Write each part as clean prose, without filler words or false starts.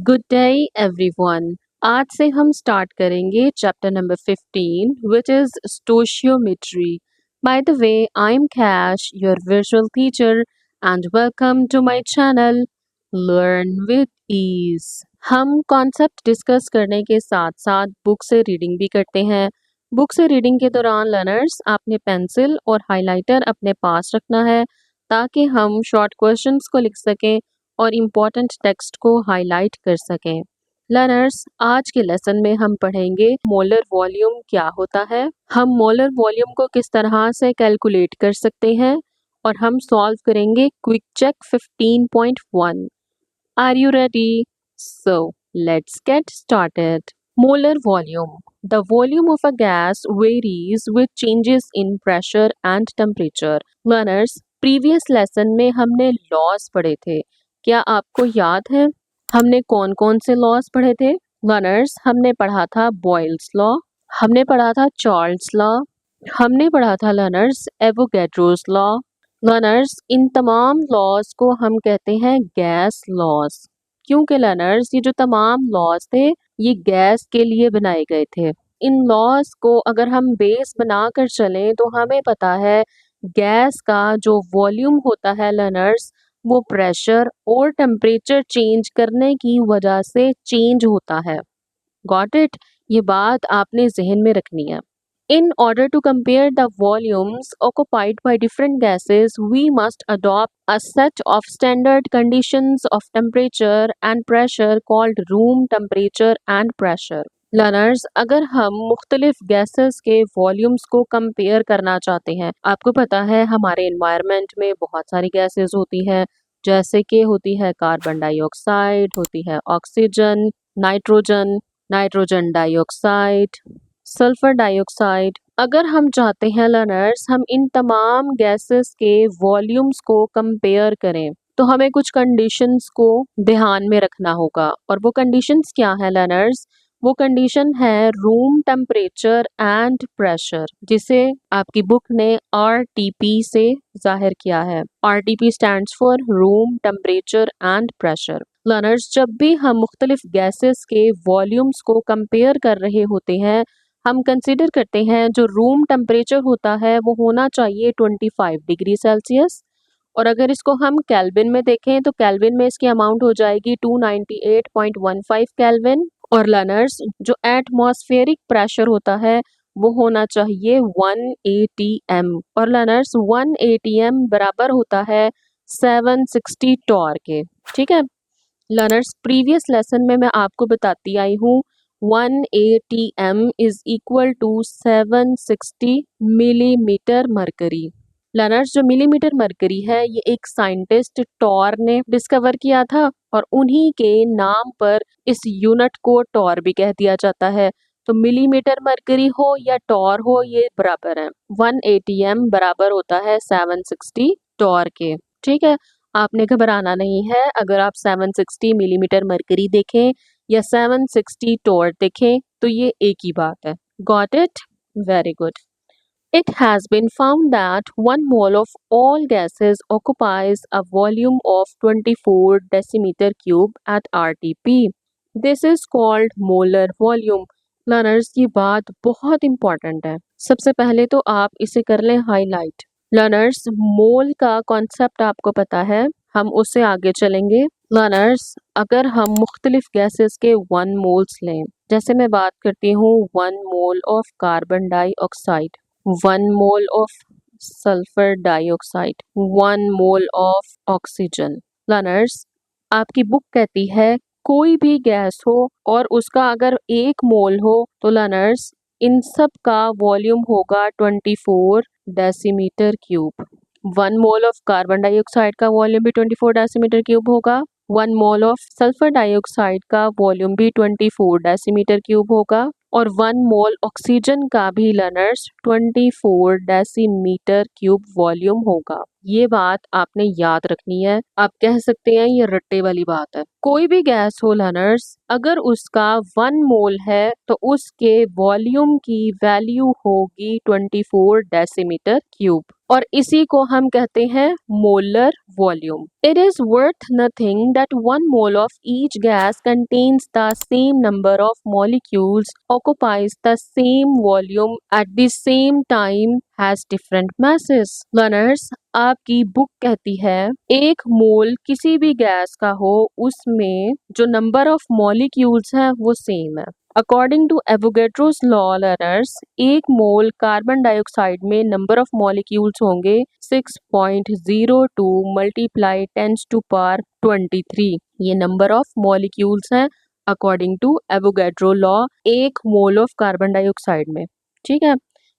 Good day everyone. आज से हम स्टार्ट करेंगे chapter number 15 which is stoichiometry. By the way, I am Kash, your visual teacher, and welcome to my channel learn with ease. हम concept discuss करने के साथ साथ बुक से रीडिंग भी करते हैं। बुक से रीडिंग के दौरान लर्नर्स आपने पेंसिल और हाइलाइटर अपने पास रखना है ताकि हम शॉर्ट क्वेश्चंस को लिख सकें और इम्पॉर्टेंट टेक्स्ट को हाईलाइट कर सकें। लर्नर्स, आज के लेसन में हम पढ़ेंगे मोलर वॉल्यूम क्या होता है, हम मोलर वॉल्यूम को किस तरह से कैलकुलेट कर सकते हैं और हम सॉल्व करेंगे quick check 15.1। Are you ready? So let's get started. Molar volume, the volume of a gas varies with changes in pressure and temperature. Learners, previous lesson में हमने लॉस पढ़े थे, क्या आपको याद है हमने कौन कौन से लॉस पढ़े थे? लर्नर्स, हमने पढ़ा था बॉयल्स लॉ, हमने पढ़ा था चार्ल्स लॉ, हमने पढ़ा था लर्नर्स एवोगैड्रोस लॉ। लर्नर्स, इन तमाम लॉस को हम कहते हैं गैस लॉस, क्योंकि लर्नर्स ये जो तमाम लॉस थे ये गैस के लिए बनाए गए थे। इन लॉस को अगर हम बेस बनाकर चलें तो हमें पता है गैस का जो वॉल्यूम होता है लर्नर्स, वो प्रेशर और टेम्परेचर चेंज करने की वजह से चेंज होता है। Got it? ये बात आपने जहन में रखनी है। In order to compare the volumes occupied by different gases, we must adopt a set of standard conditions of temperature and pressure called room temperature and pressure. Learners, अगर हम मुख्तलिफ गैसेस के वॉल्यूम्स को कंपेयर करना चाहते हैं, आपको पता है हमारे एनवायरनमेंट में बहुत सारी गैसेस होती हैं, जैसे कि होती है कार्बन डाइऑक्साइड, होती है oxygen, nitrogen, nitrogen dioxide, sulphur dioxide. अगर हम चाहते हैं लर्नर्स हम इन तमाम गैसेस के वॉल्यूम्स को कंपेयर करें तो हमें कुछ कंडीशंस को ध्यान में रखना होगा, और वो कंडीशंस क्या है लर्नर्स? वो कंडीशन है रूम टेम्परेचर एंड प्रेशर, जिसे आपकी बुक ने RTP से जाहिर किया है। RTP stands for room temperature and pressure. Learners, जब भी हम मुख्तलिफ गैसेस के वॉल्यूम्स को कंपेयर कर रहे होते हैं, हम कंसिडर करते हैं जो रूम टेम्परेचर होता है वो होना चाहिए 25 डिग्री सेल्सियस, और अगर इसको हम केल्विन में देखें तो केल्विन में इसकी अमाउंट हो जाएगी 298.15 केल्विन। और लर्नर्स, जो एटमॉस्फेरिक प्रेशर होता है वो होना चाहिए 1 atm, और लर्नर्स 1 atm बराबर होता है 760 टॉर के। ठीक है लर्नर्स, प्रीवियस लेसन में मैं आपको बताती आई हूँ 1 atm is equal to 760 millimetre mercury. Learners, जो मिलीमीटर मरकरी है ये एक साइंटिस्ट टॉर ने डिस्कवर किया था, और उन्हीं के नाम पर इस यूनिट को टॉर भी कह दिया जाता है। तो मिलीमीटर मरकरी हो या टॉर हो ये बराबर है, 1 atm बराबर होता है 760 टॉर के। ठीक है, आपने घबराना नहीं है अगर आप 760 मिलीमीटर मरकरी देखें या 760 टॉर देखें तो ये एक ही बात है। Got it? Very good. It has been found that 1 mole of all gases occupies a volume of 24 decimeter cube at RTP. This is called molar volume. Learners, ये बात बहुत इंपॉर्टेंट है, सबसे पहले तो आप इसे कर लें हाईलाइट। लर्नर्स, मोल का कॉन्सेप्ट आपको पता है, हम उससे आगे चलेंगे। लर्नर्स, अगर हम मुख्तलिफ गैसेस के 1 मोल्स लें, जैसे मैं बात करती हूँ 1 mole of carbon dioxide, 1 mole of sulphur dioxide, 1 mole of oxygen. Learners, आपकी बुक कहती है कोई भी गैस हो और उसका अगर 1 मोल हो तो लर्नर्स इन सब का वॉल्यूम होगा 24 decimetre cube. 1 mole of carbon dioxide का वॉल्यूम भी 24 डेसीमीटर क्यूब होगा, 1 मोल ऑफ सल्फर डाइऑक्साइड का वॉल्यूम भी 24 डेसीमीटर क्यूब होगा, और 1 मोल ऑक्सीजन का भी लर्नर्स 24 डेसीमीटर क्यूब वॉल्यूम होगा। ये बात आपने याद रखनी है। आप कह सकते हैं ये रट्टे वाली बात है। कोई भी गैस हो लर्नर्स, अगर उसका 1 मोल है तो उसके वॉल्यूम की वैल्यू होगी 24 डेसीमीटर क्यूब, और इसी को हम कहते हैं molar volume. It is worth nothing that 1 mole of each gas contains the same number of molecules, occupies the same volume at the same time, has different masses. Learners, आपकी book कहती है 1 मोल किसी भी गैस का हो उसमें जो number of molecules है वो सेम है। According to Avogadro's law learners, 1 mole carbon dioxide में नंबर ऑफ मॉलिक्यूल्स होंगे 6.02 मल्टीप्लाई 10⁻23। ये नंबर ऑफ मॉलिक्यूल्स हैं according to Avogadro law 1 mole of carbon dioxide में। ठीक है।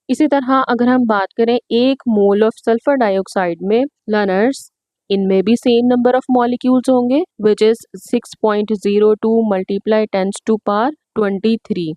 इसी तरह अगर हम बात करें 1 मोल ऑफ सल्फर डाइऑक्साइड में लर्नर्स, इनमें भी सेम नंबर ऑफ मॉलिक्यूल्स होंगे विच इज 6.02 मल्टीप्लाई 10⁻23।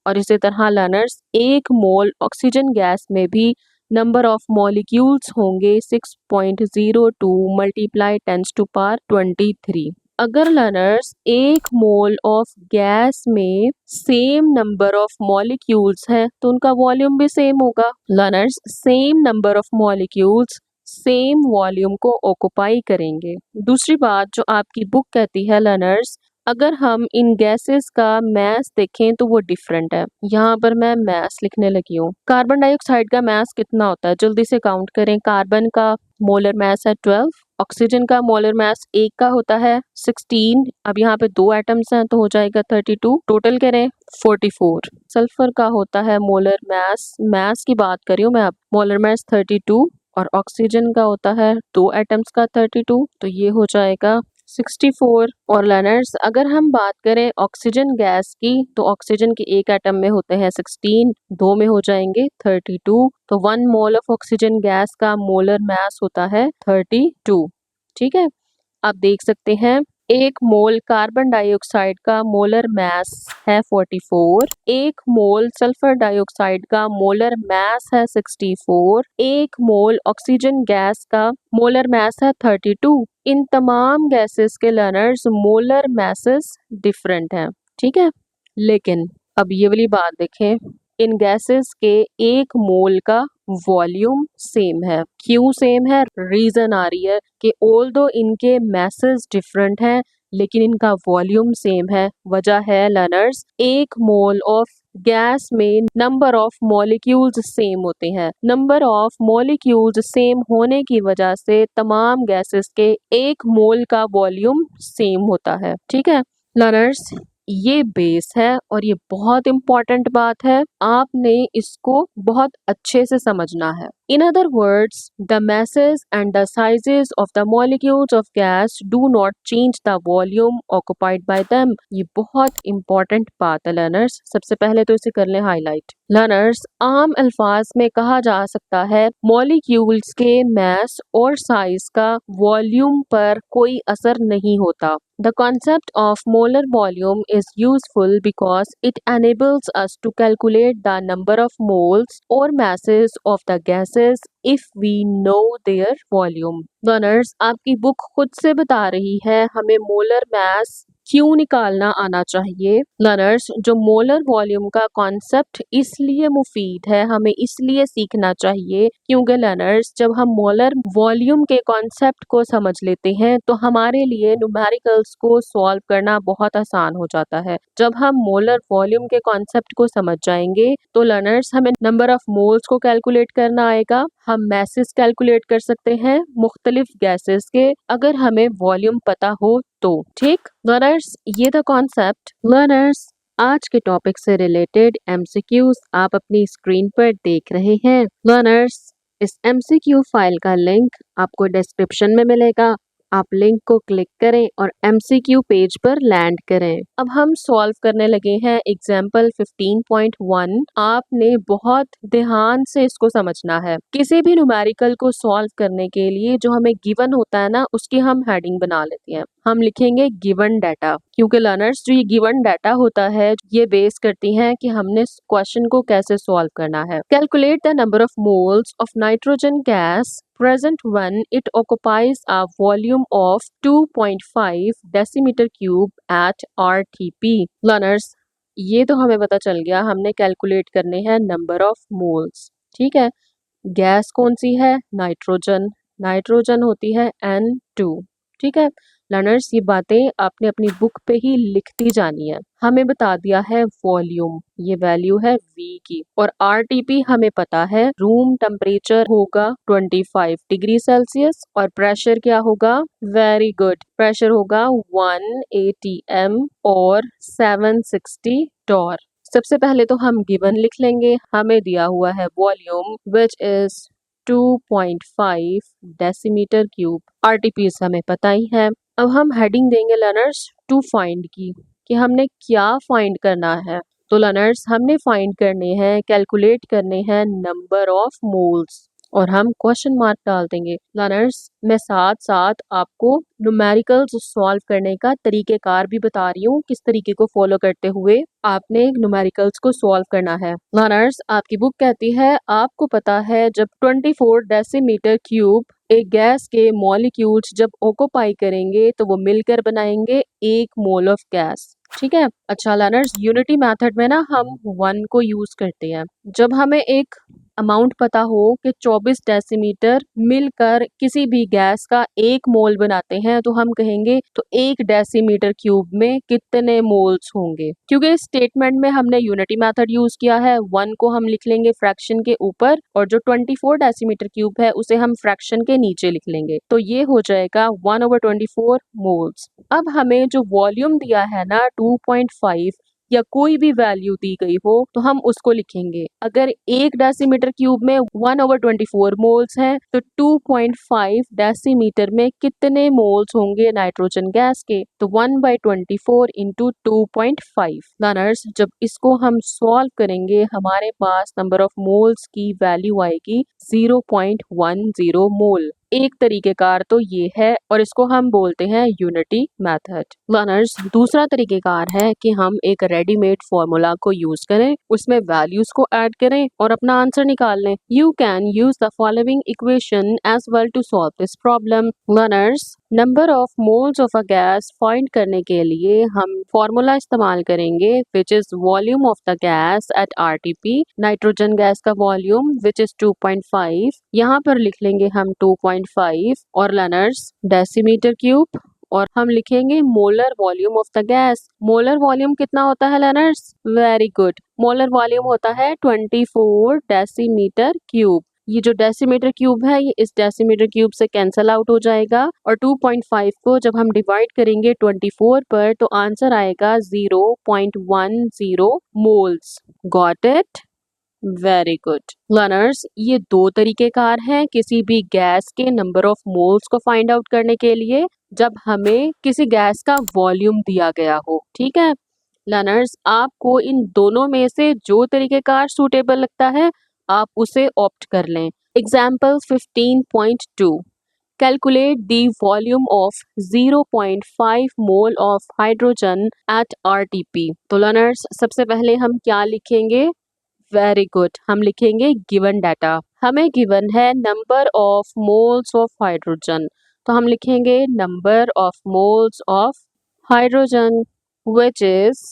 और इसी तरह लर्नर्स 1 मोल ऑक्सीजन गैस में भी नंबर ऑफ मॉलिक्यूल्स होंगे 6.02 मल्टीप्लाई 10⁻23। अगर लर्नर्स 1 मोल ऑफ गैस में सेम नंबर ऑफ मॉलिक्यूल्स हैं तो उनका वॉल्यूम भी सेम होगा। Learners, same number of molecules same volume को ऑक्युपाई करेंगे। दूसरी बात जो आपकी बुक कहती है लर्नर्स, अगर हम इन गैसेस का मास देखें तो वो डिफरेंट है। यहाँ पर मैं मास लिखने लगी हूँ। कार्बन डाइऑक्साइड का मास कितना होता है, जल्दी से काउंट करें। कार्बन का मोलर मास है 12, ऑक्सीजन का मोलर मास एक का होता है 16। अब यहाँ पे 2 एटम्स हैं तो हो जाएगा 32, टोटल करें 44। सल्फर का होता है मोलर मास की बात कर रही हूँ मैं अब, मोलर मास 32, और ऑक्सीजन का होता है 2 एटम्स का 32, तो ये हो जाएगा 64। और लर्नर्स, अगर हम बात करें ऑक्सीजन गैस की तो ऑक्सीजन के एक एटम में होते हैं 16, 2 में हो जाएंगे 32, तो 1 मोल ऑफ ऑक्सीजन गैस का मोलर मास होता है 32। ठीक है। आप देख सकते हैं 1 मोल कार्बन डाइऑक्साइड का मोलर मास है 44, 1 मोल सल्फर डाइऑक्साइड का मोलर मास है 64, 1 मोल ऑक्सीजन गैस का मोलर मास है 32। इन तमाम गैसेस के लर्नर्स मोलर मासेस डिफरेंट हैं। ठीक है। लेकिन अब ये वाली बात देखें, इन गैसेस के 1 मोल का वॉल्यूम सेम है। क्यों सेम है? रीजन आ रही है कि ऑल्दो इनके मैसेज डिफरेंट हैं लेकिन इनका वॉल्यूम सेम है। वजह है लर्नर्स, 1 मोल ऑफ गैस में नंबर ऑफ मॉलिक्यूल्स सेम होते हैं। नंबर ऑफ मॉलिक्यूल्स सेम होने की वजह से तमाम गैसेस के 1 मोल का वॉल्यूम सेम होता है। ठीक है लर्नर्स, ये बेस है और ये बहुत इम्पोर्टेंट बात है, आपने इसको बहुत अच्छे से समझना है। In other words, the masses and the sizes of the molecules of gas do not change the volume occupied by them. ये बहुत important बात है लर्नर्स। सबसे पहले तो इसे कर लें हाईलाइट। लर्नर्स, आम अल्फाज में कहा जा सकता है मॉलिक्यूल्स के मास और साइज का वॉल्यूम पर कोई असर नहीं होता। The concept of molar volume is useful because it enables us to calculate the number of moles or masses of the gases if we know their volume. Learners, आपकी book खुद से बता रही है हमें मोलर मास क्यों निकालना आना चाहिए। लर्नर्स, जो मोलर वॉल्यूम का कॉन्सेप्ट इसलिए मुफीद है, हमें इसलिए सीखना चाहिए क्योंकि लर्नर्स, जब हम मोलर वॉल्यूम के कॉन्सेप्ट को समझ लेते हैं तो हमारे लिए न्यूमेरिकल्स को सॉल्व करना बहुत आसान हो जाता है। जब हम मोलर वॉल्यूम के कॉन्सेप्ट को समझ जाएंगे तो लर्नर्स, हमें नंबर ऑफ मोल्स को कैलकुलेट करना आएगा, हम मैसेज कैलकुलेट कर सकते हैं मुख्तलिफ गैसेस के, अगर हमें वॉल्यूम पता हो तो। ठीक लर्नर्स, ये था कॉन्सेप्ट। लर्नर्स, आज के टॉपिक से रिलेटेड एमसीक्यूज आप अपनी स्क्रीन पर देख रहे हैं। लर्नर्स, इस एमसीक्यू फाइल का लिंक आपको डिस्क्रिप्शन में मिलेगा। आप लिंक को क्लिक करें और एमसीक्यू पेज पर लैंड करें। अब हम सॉल्व करने लगे हैं एग्जाम्पल 15.1। आपने बहुत ध्यान से इसको समझना है। किसी भी न्यूमेरिकल को सॉल्व करने के लिए जो हमें गिवन होता है ना, उसकी हम हेडिंग बना लेते हैं। हम लिखेंगे गिवन डाटा, क्योंकि लर्नर्स जो ये गिवन डाटा होता है ये बेस करती हैं कि हमने क्वेश्चन को कैसे सॉल्व करना है। Calculate the number of moles of nitrogen gas present when it occupies a volume of 2.5 decimeter cube at RTP। Learners, ये तो हमें पता चल गया, हमने कैलकुलेट करने हैं नंबर ऑफ मोल्स। ठीक है, गैस कौन सी है? नाइट्रोजन। नाइट्रोजन होती है N2। ठीक है लर्नर्स, ये बातें आपने अपनी बुक पे ही लिखती जानी है। हमें बता दिया है वॉल्यूम, ये वैल्यू है V की, और RTP हमें पता है रूम टेम्परेचर होगा 25 डिग्री सेल्सियस और प्रेशर क्या होगा? वेरी गुड, प्रेशर होगा 1 atm और 760 टॉर। सबसे पहले तो हम गिवन लिख लेंगे, हमें दिया हुआ है volume which is 2.5 decimetre cube. RTPs हमें पता ही है। अब हम हेडिंग देंगे लर्नर्स टू फाइंड की, कि हमने क्या फाइंड करना है। तो लर्नर्स हमने फाइंड करने हैं, कैलकुलेट करने हैं नंबर ऑफ मोल्स, और हम क्वेश्चन मार्क डाल देंगे। लर्नर्स, मैं साथ साथ आपको न्यूमेरिकल्स सॉल्व करने का तरीकेकार भी बता रही हूँ, किस तरीके को फॉलो करते हुए आपने न्यूमेरिकल्स को सॉल्व करना है। लर्नर्स, आपकी बुक कहती है आपको पता है जब 24 डेसीमीटर क्यूब एक गैस के मॉलिक्यूल्स जब ऑक्यूपाई करेंगे तो वो मिलकर बनाएंगे 1 मोल ऑफ गैस। ठीक है, अच्छा लर्नर्स, यूनिटी मेथड में ना हम 1 को यूज करते हैं। जब हमें एक अमाउंट पता हो कि 24 डेसीमीटर मिलकर किसी भी गैस का 1 मोल बनाते हैं तो हम कहेंगे तो 1 डेसीमीटर क्यूब में कितने मोल्स होंगे। क्योंकि इस स्टेटमेंट में हमने यूनिटी मेथड यूज किया है, 1 को हम लिख लेंगे फ्रैक्शन के ऊपर और जो 24 डेसीमीटर क्यूब है उसे हम फ्रैक्शन के नीचे लिख लेंगे, तो ये हो जाएगा 1/24 मोल्स। अब हमें जो वॉल्यूम दिया है ना 2.5 या कोई भी वैल्यू दी गई हो तो हम उसको लिखेंगे। अगर 1 डेसीमीटर क्यूब में 1/24 मोल्स हैं तो 2.5 डेसीमीटर में कितने मोल्स होंगे नाइट्रोजन गैस के? तो 1/24 इंटू 2.5। लर्नर्स, जब इसको हम सॉल्व करेंगे हमारे पास नंबर ऑफ मोल्स की वैल्यू आएगी 0.10 मोल। एक तरीकेकार तो ये है और इसको हम बोलते हैं यूनिटी मेथड। लर्नर्स, दूसरा तरीकेकार है कि हम एक रेडीमेड फॉर्मूला को यूज करें, उसमें वैल्यूज को ऐड करें और अपना आंसर निकाल लें। You can use the following equation as well to solve this problem. Learners, number of moles of a gas find करने के लिए हम फॉर्मूला इस्तेमाल करेंगे which is volume of the gas at RTP. Nitrogen gas का volume which is 2.5, यहाँ पर लिख लेंगे हम 2.5 और लर्नर्स डेसीमीटर क्यूब, और हम लिखेंगे molar volume of the gas. Molar volume कितना होता है learners? Very good, molar volume होता है 24 डेसीमीटर क्यूब। ये जो डेसीमीटर क्यूब है ये इस डेसीमीटर क्यूब से कैंसल आउट हो जाएगा और 2.5 को जब हम डिवाइड करेंगे 24 पर तो आंसर आएगा 0.10 moles. Got it? Very good learners, ये दो तरीकेकार हैं किसी भी गैस के नंबर ऑफ मोल्स को फाइंड आउट करने के लिए जब हमें किसी गैस का वॉल्यूम दिया गया हो। ठीक है लर्नर्स, आपको इन दोनों में से जो तरीकेकार सूटेबल लगता है आप उसे ऑप्ट कर लें। Example 15.2, calculate the volume of 0.5 mole of hydrogen at RTP. तो लर्नर्स, सबसे पहले हम क्या लिखेंगे? वेरी गुड, हम लिखेंगे गिवन डाटा। हमें गिवन है number of moles of hydrogen, तो हम लिखेंगे number of moles of hydrogen which is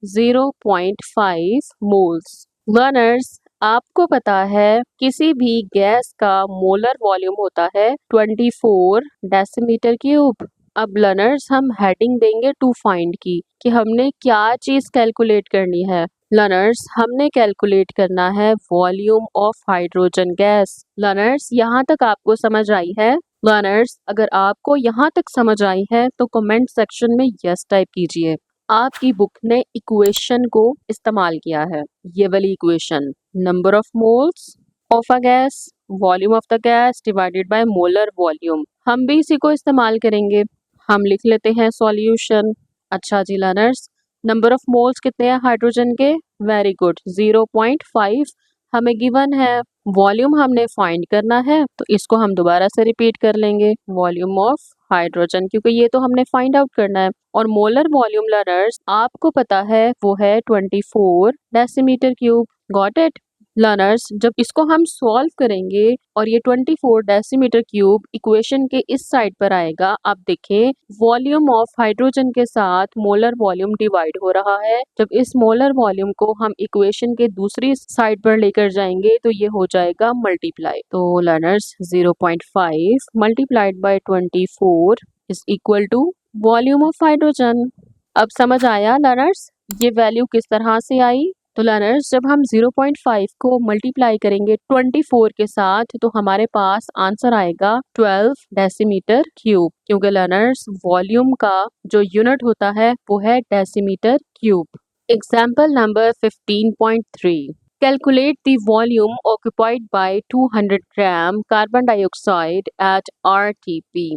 0.5 moles. Learners, आपको पता है किसी भी गैस का मोलर वॉल्यूम होता है 24 डेसीमीटर क्यूब। अब लर्नर्स, हम हेडिंग देंगे टू फाइंड की, कि हमने क्या चीज कैलकुलेट करनी है। लर्नर्स, हमने कैलकुलेट करना है volume of hydrogen gas. Learners, यहाँ तक आपको समझ आई है? लर्नर्स, अगर आपको यहाँ तक समझ आई है तो कमेंट सेक्शन में यस टाइप कीजिए। आपकी बुक ने इक्वेशन को इस्तेमाल किया है, ये वाली equation, number of moles of a gas, volume of the gas divided by molar volume. हम भी इसी को इस्तेमाल करेंगे। हम लिख लेते हैं सॉल्यूशन। अच्छा जी लर्नर्स, नंबर ऑफ मोल्स कितने हैं हाइड्रोजन के? वेरी गुड, 0.5 हमें गिवन है। वॉल्यूम हमने फाइंड करना है तो इसको हम दोबारा से रिपीट कर लेंगे, वॉल्यूम ऑफ हाइड्रोजन, क्योंकि ये तो हमने फाइंड आउट करना है। और मोलर वॉल्यूम लर्नर्स आपको पता है वो है 24 decimetre cube. Got it learners? जब इसको हम सॉल्व करेंगे और ये 24 डेसीमीटर क्यूब इक्वेशन के इस साइड पर आएगा, आप देखें वॉल्यूम ऑफ हाइड्रोजन के साथ मोलर वॉल्यूम डिवाइड हो रहा है। जब इस मोलर वॉल्यूम को हम इक्वेशन के दूसरी साइड पर लेकर जाएंगे तो ये हो जाएगा मल्टीप्लाई। तो learners 0.5 multiplied by 24 is equal to volume of hydrogen. अब समझ आया लर्नर्स ये वैल्यू किस तरह से आई? तो लर्नर्स जब हम 0.5 को मल्टीप्लाई करेंगे 24 के साथ तो हमारे पास आंसर आएगा 12 डेसीमीटर क्यूब, क्योंकि लर्नर्स वॉल्यूम का जो यूनिट होता है वो है decimetre cube. Example number 15.3, calculate the volume occupied by 200 gram carbon dioxide eight RTP।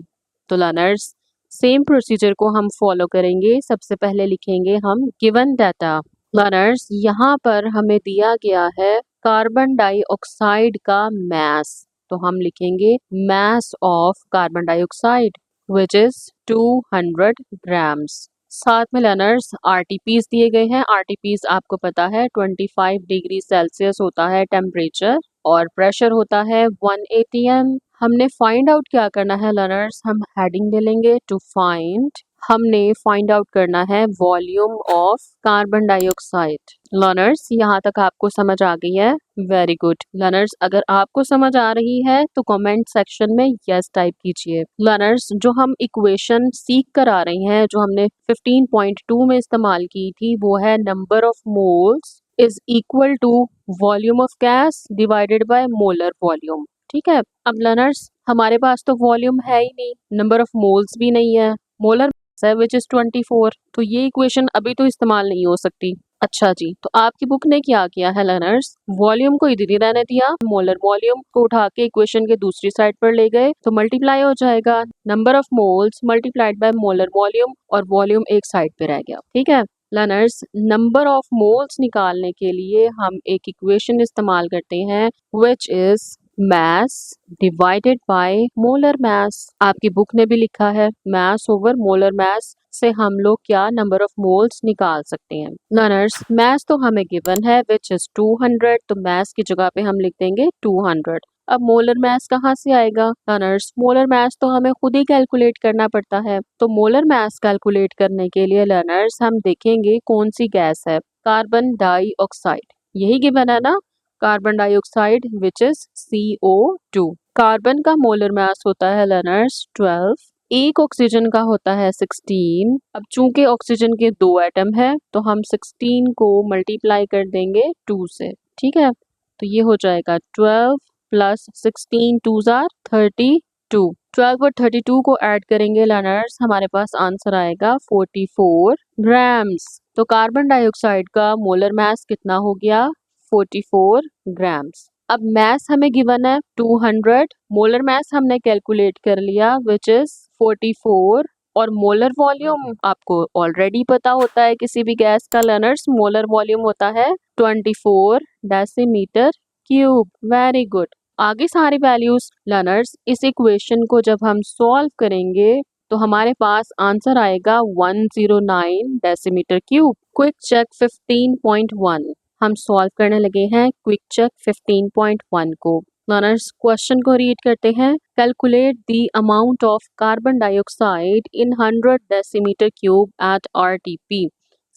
तो लर्नर्स सेम प्रोसीजर को हम फॉलो करेंगे। सबसे पहले लिखेंगे हम गिवन डाटा। लर्नर्स यहाँ पर हमें दिया गया है कार्बन डाइऑक्साइड का मास, तो हम लिखेंगे mass of carbon dioxide which is 200 grams. साथ में लर्नर्स आरटीपीज दिए गए हैं। आरटीपीज आपको पता है 25 डिग्री सेल्सियस होता है टेम्परेचर और प्रेशर होता है 1 atm। हमने फाइंड आउट क्या करना है लर्नर्स? हम हेडिंग ले लेंगे टू फाइंड। हमने फाइंड आउट करना है volume of carbon dioxide. Learners यहाँ तक आपको समझ आ गई है? वेरी गुड लर्नर्स, अगर आपको समझ आ रही है तो कमेंट सेक्शन में यस टाइप कीजिए। लर्नर्स जो हम इक्वेशन सीख कर आ रहे हैं, जो हमने 15.2 में इस्तेमाल की थी, वो है number of moles is equal to volume of gas divided by molar volume. ठीक है, अब लर्नर्स हमारे पास तो वॉल्यूम है ही नहीं, नंबर ऑफ मोल्स भी नहीं है, मोलर है विच इज 24, तो ये इक्वेशन अभी तो इस्तेमाल नहीं हो सकती। अच्छा जी, तो आपकी बुक ने क्या किया है लर्नर्स? वॉल्यूम को इधर ही रहने दिया, मोलर वॉल्यूम को उठा के इक्वेशन के दूसरी साइड पर ले गए तो मल्टीप्लाई हो जाएगा number of moles multiplied by molar volume, और वॉल्यूम एक साइड पे रह गया। ठीक है लर्नर्स, नंबर ऑफ मोल्स निकालने के लिए हम एक इक्वेशन इस्तेमाल करते हैं which is mass divided by molar mass. आपकी बुक ने भी लिखा है मास ओवर मोलर मास से हम लोग क्या नंबर ऑफ मोल्स निकाल सकते हैं। लर्नर्स मास तो हमें गिवन है विच इज 200, तो मास की जगह पे हम लिख देंगे 200। अब मोलर मास कहाँ से आएगा लर्नर्स? मोलर मास तो हमें खुद ही कैलकुलेट करना पड़ता है। तो मोलर मास कैलकुलेट करने के लिए लर्नर्स हम देखेंगे कौन सी गैस है, कार्बन डाइऑक्साइड, यही गिवन है ना, carbon dioxide which is CO2। Carbon का मोलर मास होता है लर्नर्स 12, एक ऑक्सीजन का होता है 16। अब चूंकि ऑक्सीजन के 2 एटम है तो हम 16 को मल्टीप्लाई कर देंगे 2 से। ठीक है, तो ये हो जाएगा 12 प्लस 16 2 आर 32। 12 और 32 को ऐड करेंगे लर्नर्स, हमारे पास आंसर आएगा 44 ग्राम्स। तो कार्बन डाइऑक्साइड का मोलर मास कितना हो गया? 44 ग्राम्स। अब मास हमें गिवन है 200, मोलर मास हमने कैलकुलेट कर लिया विच इज 44, और मोलर वॉल्यूम आपको ऑलरेडी पता होता है किसी भी गैस का लर्नर्स, मोलर वॉल्यूम होता है 24 डेसीमीटर क्यूब। वेरी गुड, आगे सारी वैल्यूज लर्नर्स इस इक्वेशन को जब हम सॉल्व करेंगे तो हमारे पास आंसर आएगा 109 डेसीमीटर क्यूब। क्विक चेक 15.1 हम सॉल्व करने लगे हैं क्विक चेक 15.1 को। लर्नर्स क्वेश्चन को रीड करते हैं। Calculate the amount of carbon dioxide in 100 decimetre cube at RTP।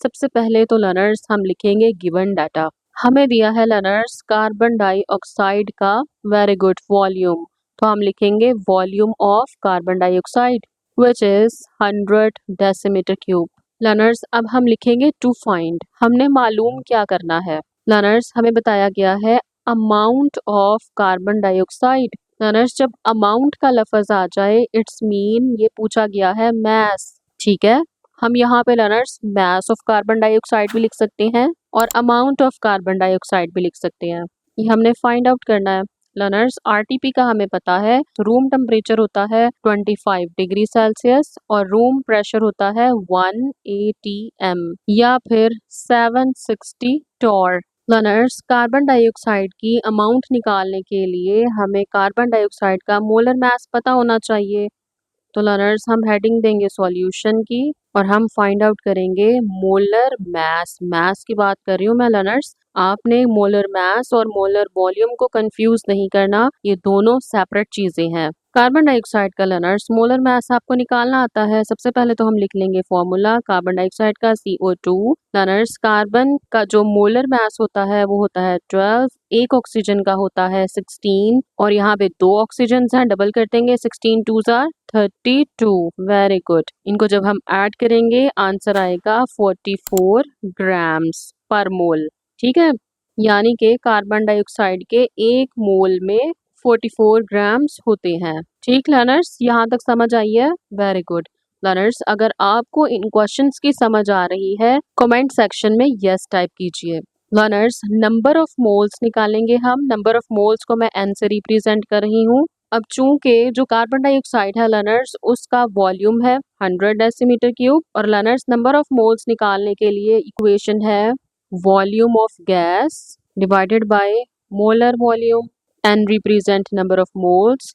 सबसे पहले तो लर्नर्स हम लिखेंगे गिवन डाटा। हमें दिया है लर्नर्स कार्बन डाइऑक्साइड का वेरी गुड वॉल्यूम, तो हम लिखेंगे volume of carbon dioxide which is 100 decimetre cube. Learners अब हम लिखेंगे टू फाइंड, हमने मालूम क्या करना है लर्नर्स? हमें बताया गया है amount of carbon dioxide. Learners जब अमाउंट का लफ्ज आ जाए इट्स मीन ये पूछा गया है मास। ठीक है, हम यहाँ पे learners mass of carbon dioxide भी लिख सकते हैं और अमाउंट ऑफ कार्बन डाइऑक्साइड भी लिख सकते हैं, ये हमने फाइंड आउट करना है। लर्नर्स RTP का हमें पता है रूम टेम्परेचर होता है 25 डिग्री सेल्सियस और रूम प्रेशर होता है 1 atm या फिर 760 टॉर। लर्नर्स कार्बन डाइऑक्साइड की अमाउंट निकालने के लिए हमें कार्बन डाइऑक्साइड का मोलर मास पता होना चाहिए। तो लर्नर्स हम हेडिंग देंगे सॉल्यूशन की और हम फाइंड आउट करेंगे मोलर मास। मास की बात कर रही हूँ मैं लर्नर्स, आपने मोलर मास और मोलर वॉल्यूम को कंफ्यूज नहीं करना, ये दोनों सेपरेट चीजें हैं। कार्बन डाइऑक्साइड का लर्नर्स मोलर मास आपको निकालना आता है। सबसे पहले तो हम लिख लेंगे फॉर्मूला कार्बन डाइऑक्साइड का CO2। लर्नर्स कार्बन का जो मोलर मास होता है वो होता है 12, एक ऑक्सीजन का होता है 16 और यहाँ पे दो ऑक्सीजन हैं, डबल कर देंगे 16 टू जार 32। Very good. इनको जब हम ऐड करेंगे आंसर आएगा 44 ग्राम्स पर मोल। ठीक है, यानी कि कार्बन डाइऑक्साइड के एक मोल में 44 ग्राम्स होते हैं। ठीक लर्नर्स, यहाँ तक समझ आई है? Very good. लर्नर्स, अगर आपको इन क्वेश्चंस की समझ आ रही है कमेंट सेक्शन में यस टाइप कीजिए। लर्नर्स, नंबर ऑफ मोल्स निकालेंगे हम। नंबर ऑफ मोल्स को मैं एन से रिप्रेजेंट कर रही हूँ। अब चूंकि जो कार्बन डाइऑक्साइड है लर्नर्स उसका वॉल्यूम है 100 डेसीमीटर क्यूब और लर्नर्स नंबर ऑफ मोल्स निकालने के लिए इक्वेशन है volume of gas divided by molar volume N represent number of moles.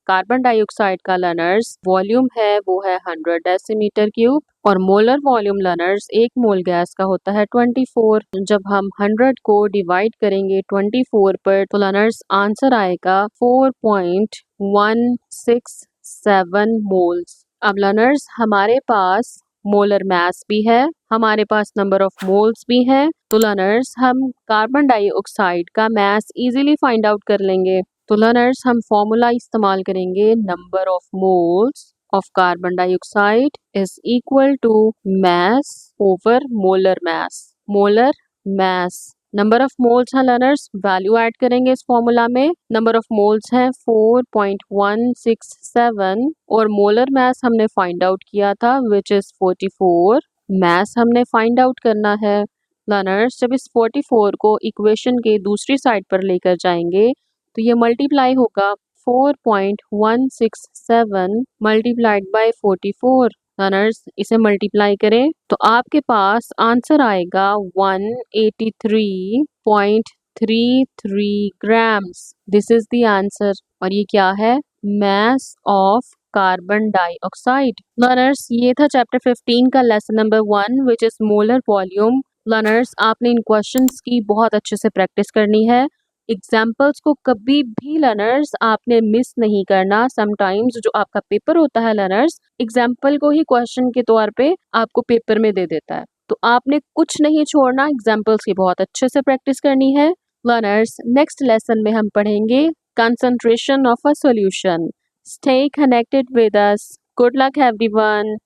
Carbon dioxide का लर्नर्स वॉल्यूम है वो है 100 डेसीमीटर क्यूब और मोलर वॉल्यूम लर्नर्स एक मोल गैस का होता है 24। जब हम 100 को डिवाइड करेंगे 24 पर तो लर्नर्स आंसर आएगा 4.167 मोल्स। अब लर्नर्स हमारे पास मोलर मास भी है, हमारे पास नंबर ऑफ मोल्स भी हैं, तो लर्नर्स हम कार्बन डाइऑक्साइड का मास इजीली फाइंड आउट कर लेंगे। तो लर्नर्स हम फॉर्मूला इस्तेमाल करेंगे number of moles of carbon dioxide is equal to mass over molar mass। molar mass number of moles हैं लर्नर्स, वैल्यू ऐड करेंगे इस फॉर्मूला में। नंबर ऑफ मोल्स हैं 4.167 और मोलर मास हमने फाइंड आउट किया था विच इज 44। मास हमने फाइंड आउट करना है लर्नर्स। जब इस 44 को इक्वेशन के दूसरी साइड पर लेकर जाएंगे तो ये मल्टीप्लाई होगा 4.167 मल्टीप्लाइड बाय 44। रनर्स इसे मल्टीप्लाई करें तो आपके पास आंसर आएगा 183.33 grams. This is the answer. और ये क्या है? Mass of carbon dioxide. Learners ये था चैप्टर 15 का lesson number 1 which is molar volume. Learners आपने इन क्वेश्चंस की बहुत अच्छे से प्रैक्टिस करनी है। एग्जाम्पल्स को कभी भी लर्नर्स आपने मिस नहीं करना। समटाइम्स जो आपका पेपर होता है लर्नर्स एग्जाम्पल को ही क्वेश्चन के तौर पे आपको पेपर में दे देता है, तो आपने कुछ नहीं छोड़ना, एग्जाम्पल्स की बहुत अच्छे से प्रैक्टिस करनी है। लर्नर्स नेक्स्ट लेसन में हम पढ़ेंगे concentration of a solution. Stay connected with us. Good luck everyone.